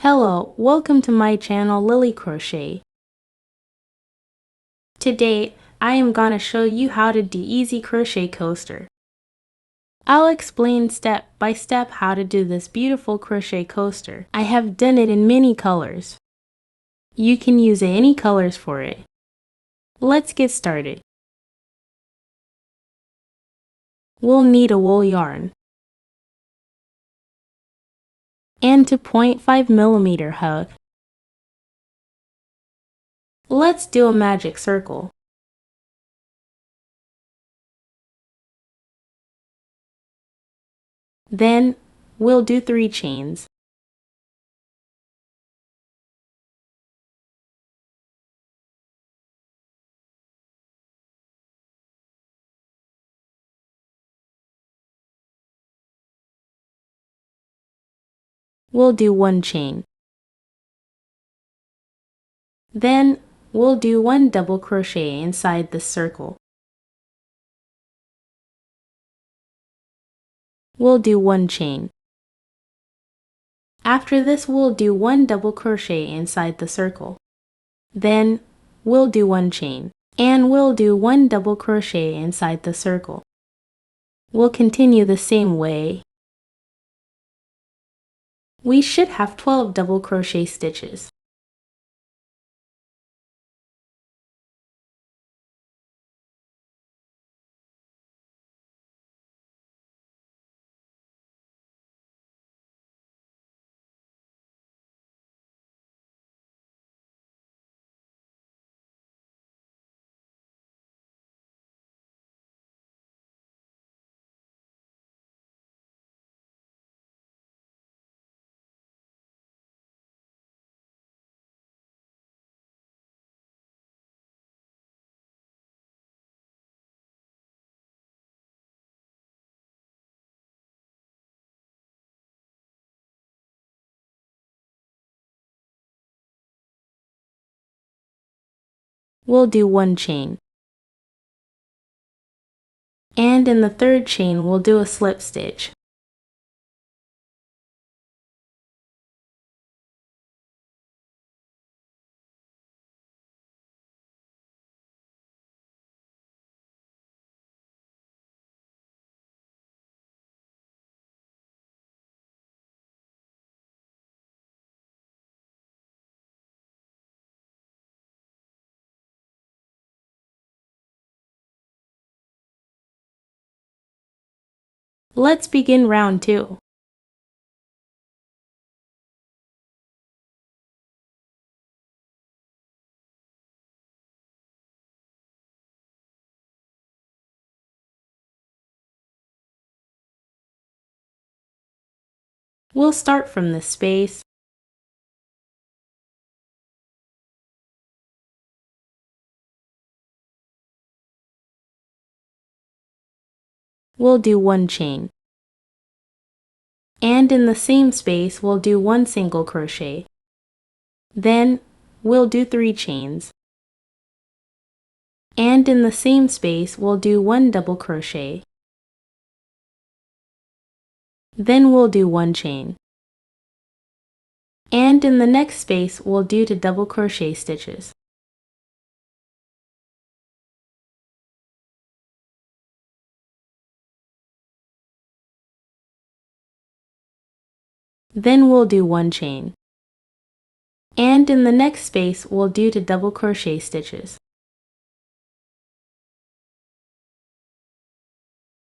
Hello, welcome to my channel Lily Crochet. Today, I am gonna show you how to do easy crochet coaster. I'll explain step by step how to do this beautiful crochet coaster. I have done it in many colors. You can use any colors for it. Let's get started. We'll need a wool yarn and 2.5mm hook. Let's do a magic circle. Then, we'll do 3 chains. We'll do 1 chain. Then, we'll do 1 double crochet inside the circle. We'll do 1 chain. After this, we'll do 1 double crochet inside the circle. Then, we'll do 1 chain. And we'll do 1 double crochet inside the circle. We'll continue the same way. We should have 12 double crochet stitches. We'll do 1 chain. And in the 3rd chain, we'll do a slip stitch. Let's begin round 2. We'll start from this space. We'll do 1 chain. And in the same space, we'll do 1 single crochet. Then, we'll do 3 chains. And in the same space, we'll do 1 double crochet. Then we'll do 1 chain. And in the next space, we'll do 2 double crochet stitches. Then we'll do 1 chain. And in the next space, we'll do 2 double crochet stitches.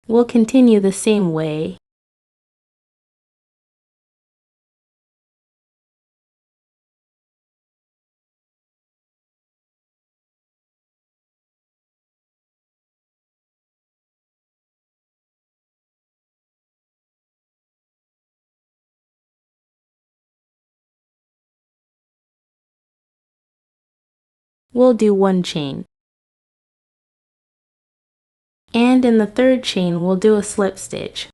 We'll continue the same way. We'll do 1 chain. And in the 3rd chain, we'll do a slip stitch.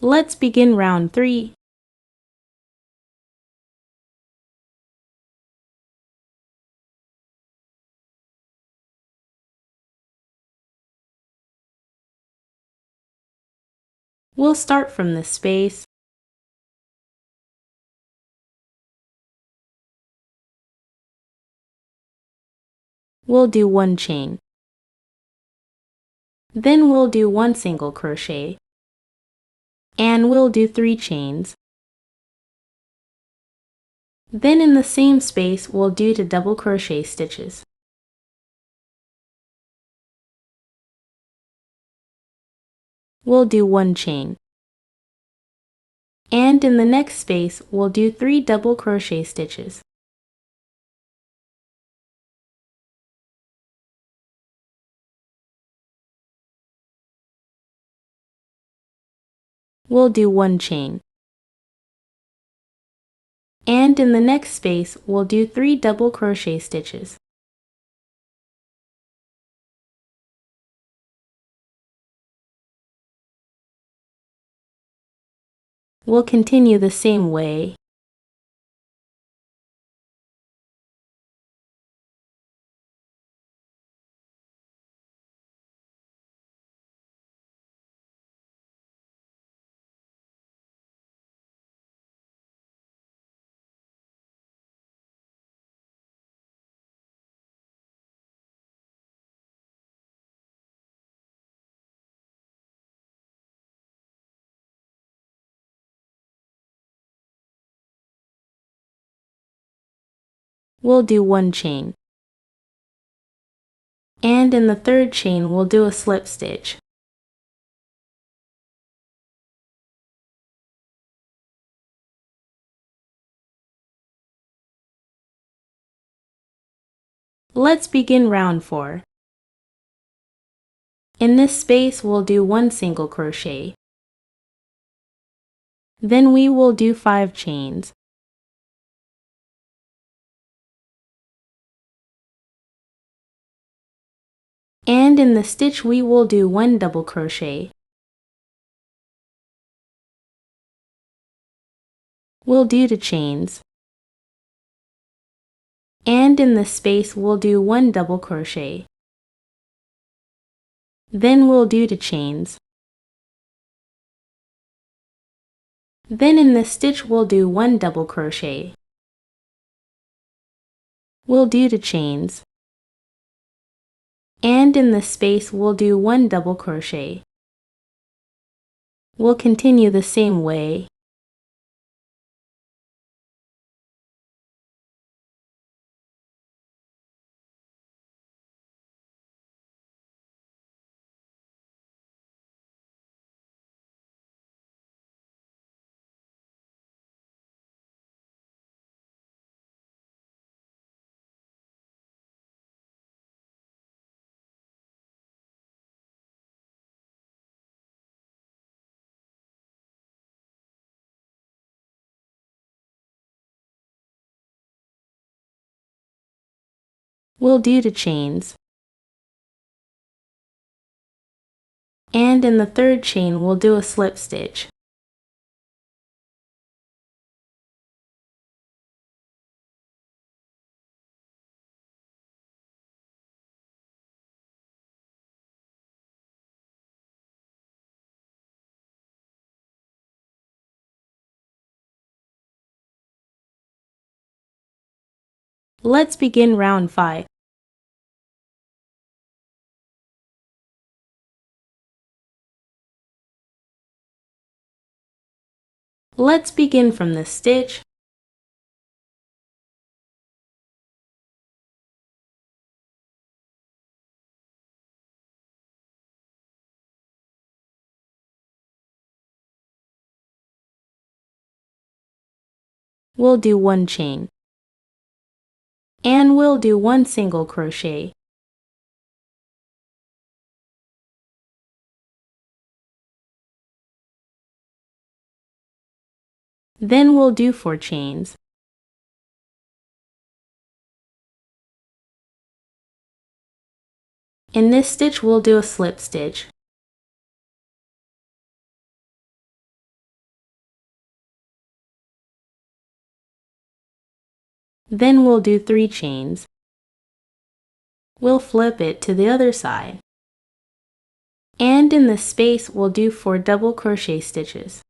Let's begin round 3. We'll start from this space. We'll do 1 chain. Then we'll do 1 single crochet. And we'll do 3 chains. Then in the same space, we'll do the double crochet stitches. We'll do 1 chain. And in the next space, we'll do 3 double crochet stitches. We'll do 1 chain. And in the next space, we'll do 3 double crochet stitches. We'll continue the same way. We'll do 1 chain. And in the third chain, we'll do a slip stitch. Let's begin round 4. In this space, we'll do 1 single crochet. Then we will do 5 chains. And in the stitch, we will do 1 double crochet. We'll do the chains. And in the space, we'll do 1 double crochet. Then we'll do the chains. Then in the stitch, we'll do 1 double crochet. We'll do the chains. And in the space, we'll do 1 double crochet. We'll continue the same way. We'll do the chains. And in the third chain, we'll do a slip stitch. Let's begin round 5. Let's begin from this stitch. We'll do 1 chain. And we'll do 1 single crochet. Then we'll do 4 chains. In this stitch, we'll do a slip stitch. Then we'll do 3 chains. We'll flip it to the other side. And in the space we'll do 4 double crochet stitches.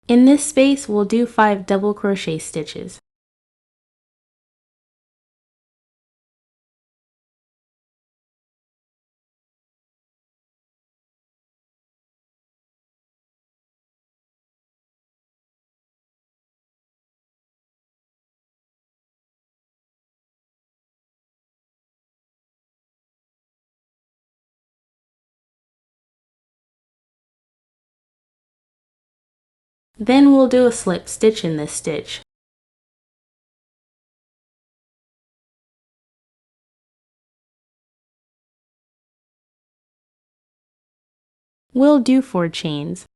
In this space we'll do 5 double crochet stitches. Then we'll do a slip stitch in this stitch. We'll do 4 chains.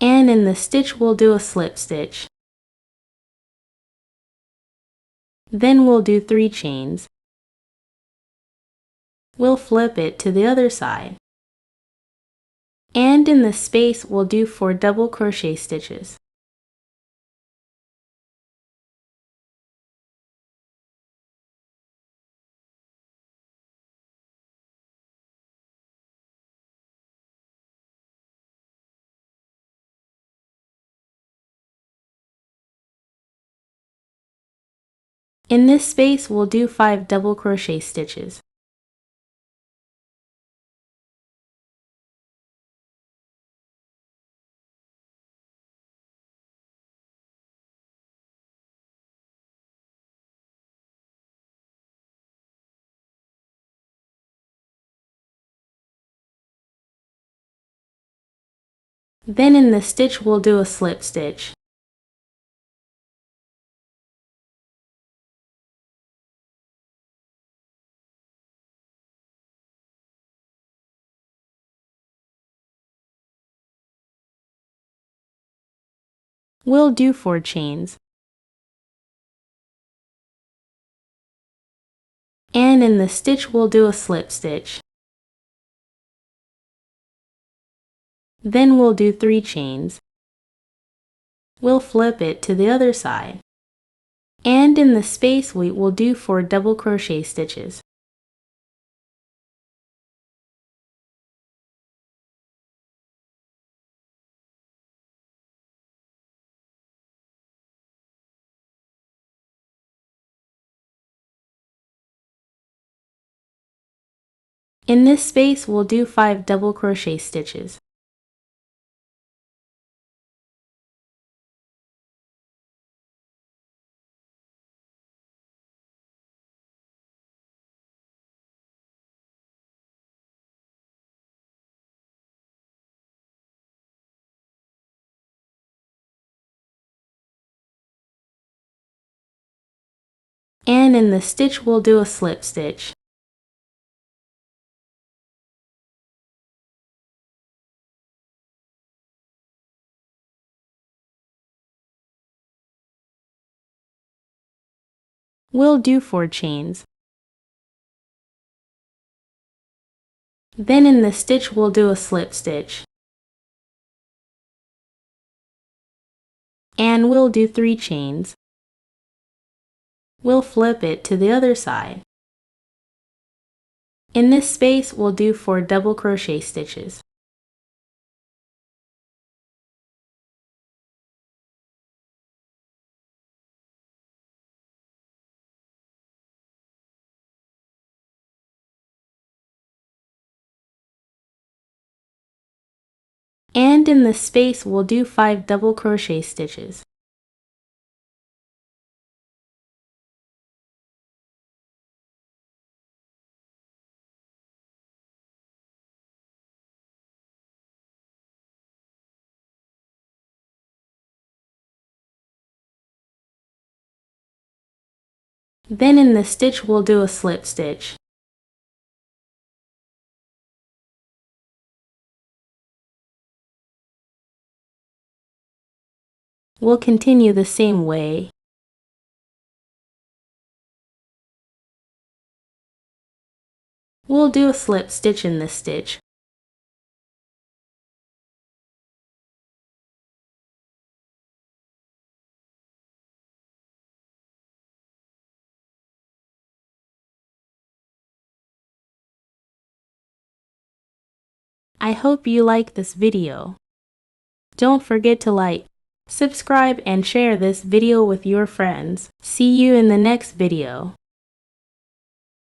And in the stitch we'll do a slip stitch. Then we'll do 3 chains. We'll flip it to the other side. And in the space we'll do 4 double crochet stitches. In this space we'll do 5 double crochet stitches. Then in the stitch we'll do a slip stitch. We'll do 4 chains. And in the stitch we'll do a slip stitch. Then we'll do 3 chains. We'll flip it to the other side. And in the space we will do 4 double crochet stitches. In this space we'll do 5 double crochet stitches. And in the stitch we'll do a slip stitch. We'll do 4 chains. Then in the stitch we'll do a slip stitch. And we'll do 3 chains. We'll flip it to the other side. In this space we'll do 4 double crochet stitches. And in the space we'll do 5 double crochet stitches. Then in the stitch we'll do a slip stitch. We'll continue the same way. We'll do a slip stitch in this stitch. I hope you like this video. Don't forget to like, subscribe, and share this video with your friends. See you in the next video.